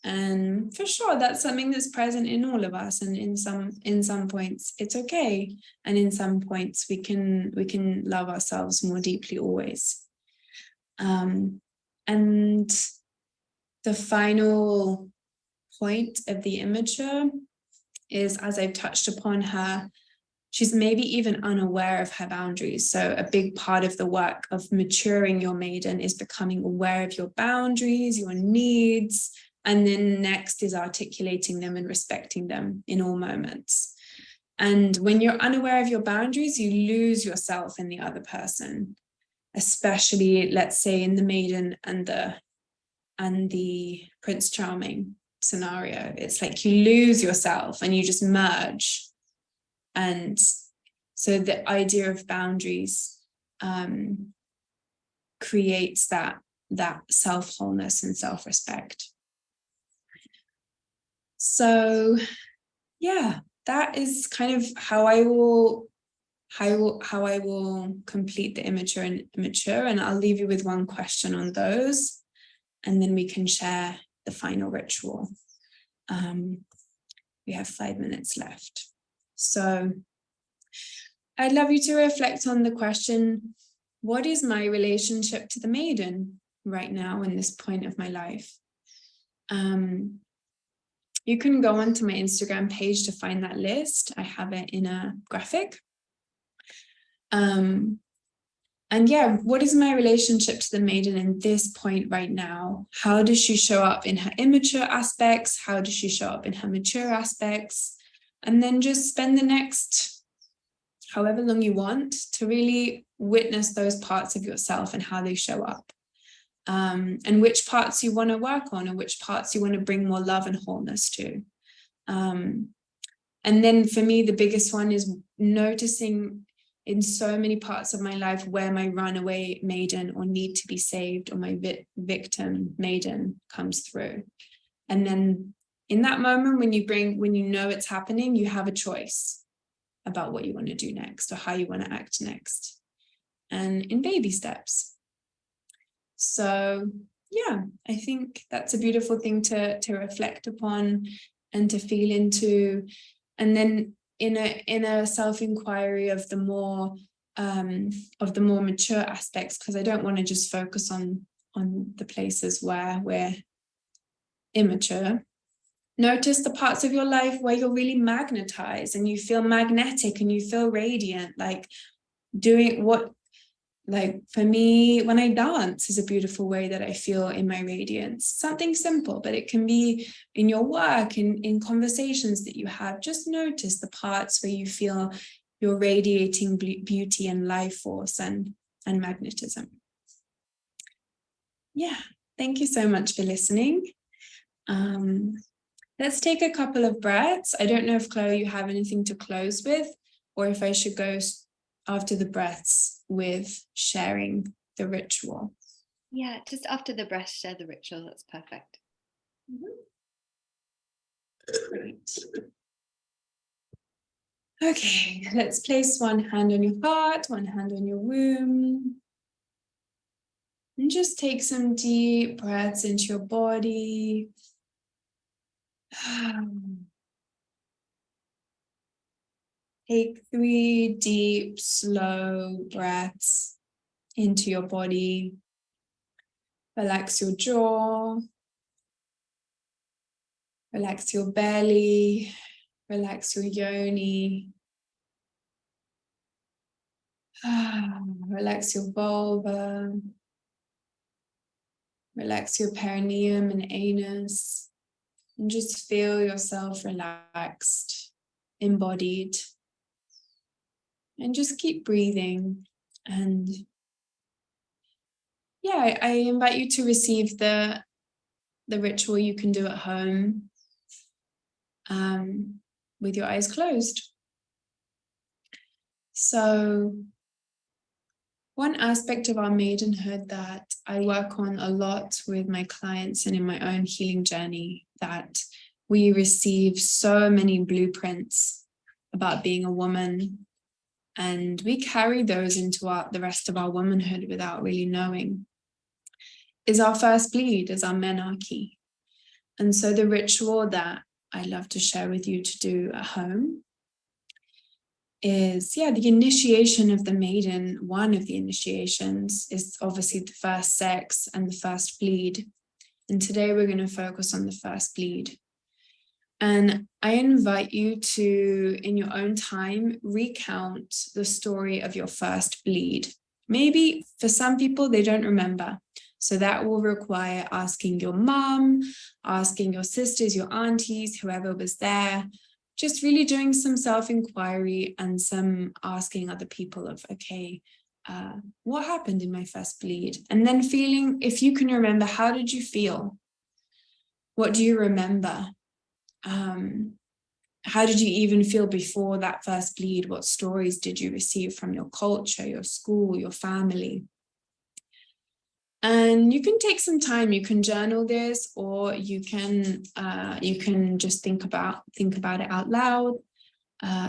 And for sure, that's something that's present in all of us. And in some points, it's okay. And in some points, we can love ourselves more deeply always. And the final point of the immature is, as I've touched upon, her she's maybe even unaware of her boundaries. So a big part of the work of maturing your maiden is becoming aware of your boundaries, your needs, and then next is articulating them and respecting them in all moments. And when you're unaware of your boundaries, you lose yourself in the other person, especially, let's say, in the maiden and the Prince Charming scenario. It's like you lose yourself and you just merge. And so the idea of boundaries creates that self-wholeness and self-respect. So yeah, that is kind of how I will complete the immature and mature. And I'll leave you with one question on those, and then we can share the final ritual. We have 5 minutes left. So I'd love you to reflect on the question, what is my relationship to the maiden right now in this point of my life? You can go onto my Instagram page to find that list. I have it in a graphic. And yeah, what is my relationship to the maiden in this point right now? How does she show up in her immature aspects? How does she show up in her mature aspects? And then just spend the next however long you want to really witness those parts of yourself and how they show up. And which parts you want to work on, and which parts you want to bring more love and wholeness to. And then for me, the biggest one is noticing in so many parts of my life where my runaway maiden or need to be saved or my victim maiden comes through. And then in that moment, when you know it's happening, you have a choice about what you want to do next or how you want to act next, and in baby steps. So yeah, I think that's a beautiful thing to reflect upon and to feel into. And then in a self-inquiry of the more mature aspects, because I don't want to just focus on the places where we're immature. Notice the parts of your life where you're really magnetized and you feel magnetic and you feel radiant, like doing what. Like for me, when I dance is a beautiful way that I feel in my radiance. Something simple, but it can be in your work, in conversations that you have. Just notice the parts where you feel you're radiating beauty and life force and magnetism. Yeah, thank you so much for listening. Let's take a couple of breaths. I don't know if, Chloe, you have anything to close with, or if I should go after the breaths with sharing the ritual. Yeah, just after the breath, share the ritual. That's perfect. Great. Okay, let's place one hand on your heart, one hand on your womb. And just take some deep breaths into your body. Take 3 deep, slow breaths into your body. Relax your jaw. Relax your belly. Relax your yoni. Relax your vulva. Relax your perineum and anus. And just feel yourself relaxed, embodied. And just keep breathing. And yeah, I invite you to receive the ritual you can do at home with your eyes closed. So one aspect of our maidenhood that I work on a lot with my clients and in my own healing journey, that we receive so many blueprints about being a woman, and we carry those into the rest of our womanhood without really knowing, is our first bleed, is our menarche. And so the ritual that I love to share with you to do at home is, the initiation of the maiden. One of the initiations is obviously the first sex and the first bleed. And today we're going to focus on the first bleed. And I invite you to, in your own time, recount the story of your first bleed. Maybe for some people, they don't remember. So that will require asking your mom, asking your sisters, your aunties, whoever was there, just really doing some self-inquiry and some asking other people of, okay, what happened in my first bleed? And then feeling, if you can remember, how did you feel? What do you remember? How did you even feel before that first bleed? What stories did you receive from your culture, your school, your family? And you can take some time, you can journal this, or you can just think about it out loud,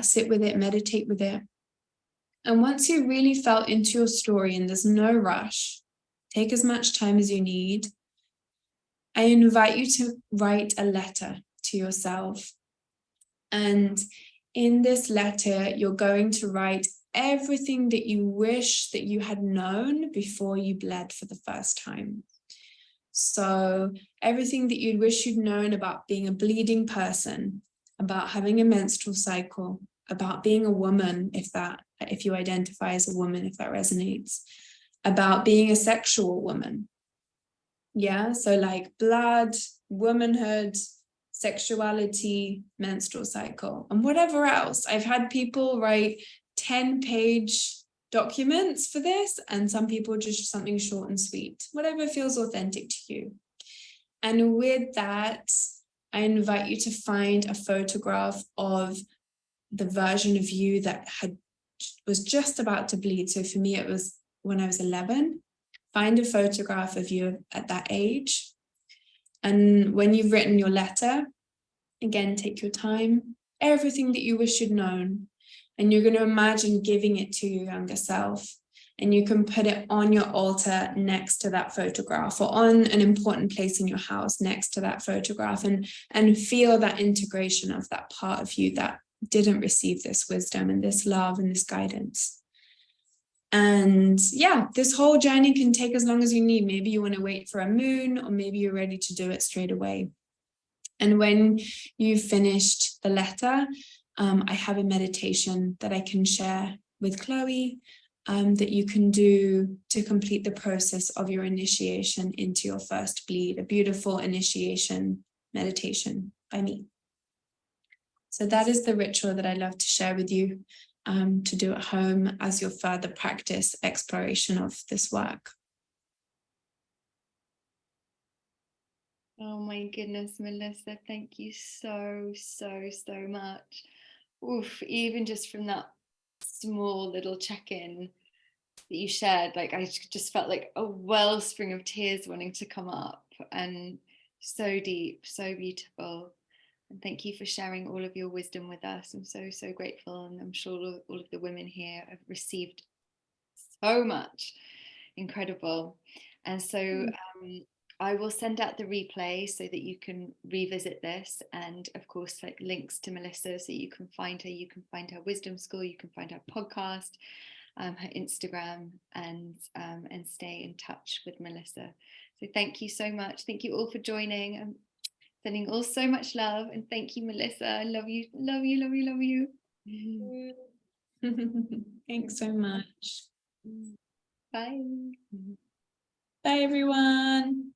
sit with it, meditate with it. And once you really felt into your story and there's no rush, take as much time as you need. I invite you to write a letter to yourself. And in this letter, you're going to write everything that you wish that you had known before you bled for the first time. So everything that you'd wish you'd known about being a bleeding person, about having a menstrual cycle, about being a woman, if you identify as a woman, if that resonates, about being a sexual woman. Yeah, so like blood, womanhood, sexuality, menstrual cycle, and whatever else. I've had people write 10-page documents for this, and some people just something short and sweet, whatever feels authentic to you. And with that, I invite you to find a photograph of the version of you that was just about to bleed. So for me, it was when I was 11. Find a photograph of you at that age. And when you've written your letter, again, take your time, everything that you wish you'd known. And you're going to imagine giving it to your younger self. And you can put it on your altar next to that photograph, or on an important place in your house next to that photograph, and feel that integration of that part of you that didn't receive this wisdom and this love and this guidance. And yeah, this whole journey can take as long as you need. Maybe you want to wait for a moon, or maybe you're ready to do it straight away. And when you've finished the letter, I have a meditation that I can share with Chloe that you can do to complete the process of your initiation into your first bleed, a beautiful initiation meditation by me. So that is the ritual that I love to share with you, to do at home as your further practice exploration of this work. Oh my goodness, Melissa, thank you so much. Oof, even just from that small little check-in that you shared, like I just felt like a wellspring of tears wanting to come up, and so deep, so beautiful. And thank you for sharing all of your wisdom with us. I'm so grateful, and I'm sure all of the women here have received so much. Incredible. And so I will send out the replay so that you can revisit this, and of course like links to Melissa so you can find her wisdom school, you can find her podcast, her Instagram, and stay in touch with Melissa. So thank you so much. Thank you all for joining. I'm sending all so much love, and thank you, Melissa. I love you. Thanks so much. Bye. Bye, everyone.